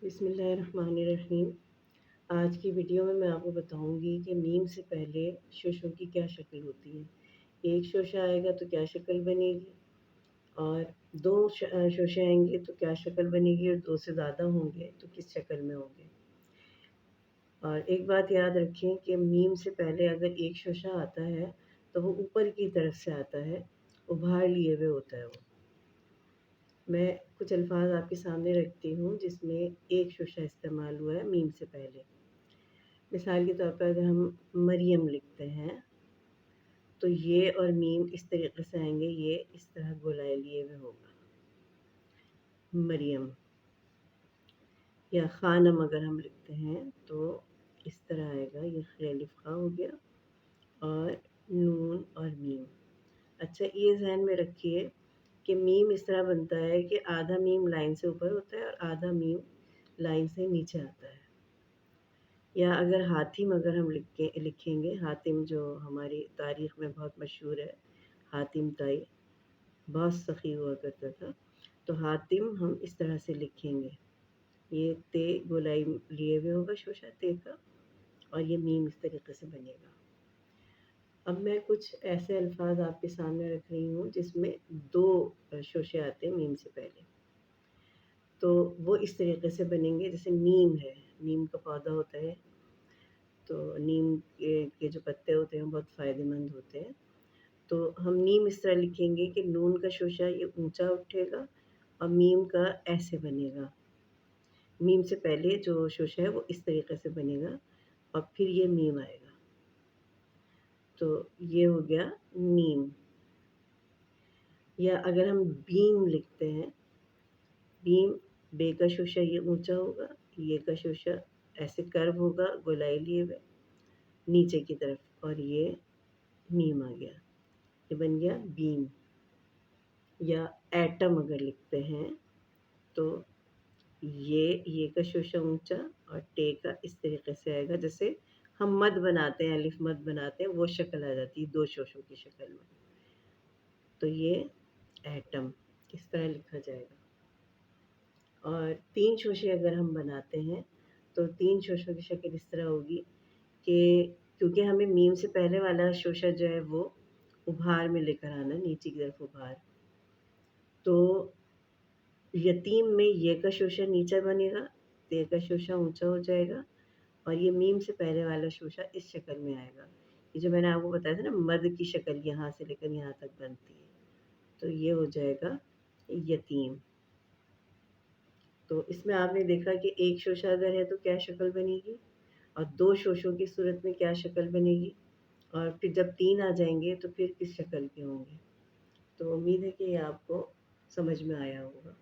بسم اللہ الرحمن الرحیم۔ آج کی ویڈیو میں آپ کو بتاؤں گی کہ میم سے پہلے شوشوں کی کیا شکل ہوتی ہے۔ ایک شوشہ آئے گا تو کیا شکل بنے گی، اور دو شوشے آئیں گے تو کیا شکل بنے گی، اور دو سے زیادہ ہوں گے تو کس شکل میں ہوں گے۔ اور ایک بات یاد رکھیں کہ میم سے پہلے اگر ایک شوشہ آتا ہے تو وہ اوپر کی طرف سے آتا ہے، ابھار لیے ہوئے ہوتا ہے وہ۔ میں کچھ الفاظ آپ کے سامنے رکھتی ہوں جس میں ایک شوشہ استعمال ہوا ہے میم سے پہلے۔ مثال کے طور پر اگر ہم مریم لکھتے ہیں تو یہ اور میم اس طریقے سے آئیں گے، یہ اس طرح گولائے لیے ہوئے ہوگا، مریم۔ یا خانم اگر ہم لکھتے ہیں تو اس طرح آئے گا، یہ خیلف خواہ ہو گیا اور نون اور میم۔ اچھا، یہ ذہن میں رکھیے کہ میم اس طرح بنتا ہے کہ آدھا میم لائن سے اوپر ہوتا ہے اور آدھا میم لائن سے نیچے آتا ہے۔ یا اگر حاتم اگر ہم لکھیں گے، حاتم جو ہماری تاریخ میں بہت مشہور ہے، حاتم طائی بہت سخی ہوا کرتا تھا، تو حاتم ہم اس طرح سے لکھیں گے، یہ تے گولائی لیے ہوئے ہوگا شوشہ تے کا، اور یہ میم اس طریقے سے بنے گا۔ اب میں کچھ ایسے الفاظ آپ کے سامنے رکھ رہی ہوں جس میں دو شوشے آتے ہیں میم سے پہلے، تو وہ اس طریقے سے بنیں گے۔ جیسے نیم ہے، نیم کا پودا ہوتا ہے، تو نیم کے جو پتے ہوتے ہیں بہت فائدہ مند ہوتے ہیں، تو ہم نیم اس طرح لکھیں گے کہ نون کا شوشہ یہ اونچا اٹھے گا اور میم کا ایسے بنے گا، میم سے پہلے جو شوشہ ہے وہ اس طریقے سے بنے گا اور پھر یہ میم آئے گا، تو یہ ہو گیا نیم۔ یا اگر ہم بیم لکھتے ہیں، بیم، بے کا شوشہ یہ اونچا ہوگا، یہ کا شوشہ ایسے کرو ہوگا گولائی لیے ہوئے نیچے کی طرف، اور یہ میم آ گیا، یہ بن گیا بیم۔ یا ایٹم اگر لکھتے ہیں تو یہ کا شوشہ اونچا اور ٹے کا اس طریقے سے آئے گا، جیسے ہم مد بناتے ہیں، الف مد بناتے ہیں، وہ شکل آ جاتی ہے دو شوشوں کی شکل میں، تو یہ ایٹم اس طرح لکھا جائے گا۔ اور تین شوشے اگر ہم بناتے ہیں تو تین شوشوں کی شکل اس طرح ہوگی کہ کیونکہ ہمیں میم سے پہلے والا شوشہ جو ہے وہ ابھار میں لے کر آنا، نیچے کی طرف ابھار، تو یتیم میں یہ کا شوشہ نیچے بنے گا، تے کا شوشہ اونچا ہو جائے گا، اور یہ میم سے پہلے والا شوشہ اس شکل میں آئے گا۔ یہ جو میں نے آپ کو بتایا تھا نا، مد کی شکل یہاں سے لے کر یہاں تک بنتی ہے، تو یہ ہو جائے گا یتیم۔ تو اس میں آپ نے دیکھا کہ ایک شوشہ اگر ہے تو کیا شکل بنے گی، اور دو شوشوں کی صورت میں کیا شکل بنے گی، اور پھر جب تین آ جائیں گے تو پھر کس شکل کے ہوں گے۔ تو امید ہے کہ یہ آپ کو سمجھ میں آیا ہوگا۔